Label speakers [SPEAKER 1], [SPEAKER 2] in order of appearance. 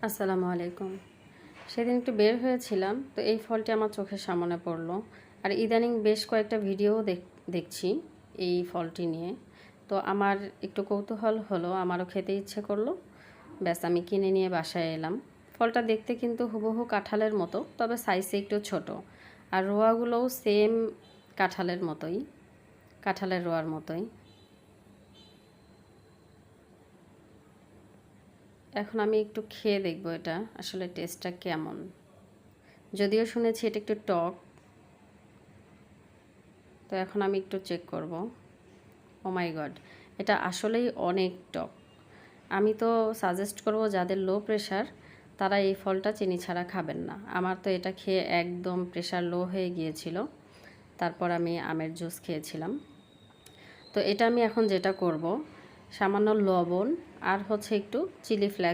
[SPEAKER 1] আসসালামু আলাইকুম। সেদিন একটু বের হয়েছিলাম, তো এই ফলটি আমার চোখের সামনে পড়লো। আর ইদানিং বেশ কয়েকটা ভিডিও দেখছি এই ফলটি নিয়ে। তো আমার একটু কৌতূহল হলো, আমারও খেতে ইচ্ছে করলো। ব্যাস আমি কিনে নিয়ে বাসায় এলাম। ফলটা দেখতে কিন্তু হুবহু কাঁঠালের মতো, তবে সাইজে একটু ছোট। আর রোয়াগুলোও সেম কাঁঠালের মতোই, কাঁঠালের রোয়ার মতোই। এখন আমি একটু খেয়ে দেখবো এটা আসলে টেস্টটা কেমন। যদিও শুনেছি এটা একটু টক, তো এখন আমি একটু চেক করব। ও মাই গড, এটা আসলেই অনেক টক। আমি তো সাজেস্ট করব যাদের লো প্রেশার তারা এই ফলটা চিনি ছাড়া খাবেন না। আমার তো এটা খেয়ে একদম প্রেশার লো হয়ে গিয়েছিল। তারপর আমি আমের জুস খেয়েছিলাম। তো এটা আমি এখন যেটা করব, সামান্য লবণ আর হচ্ছে একটু চিলি ফ্লেক্স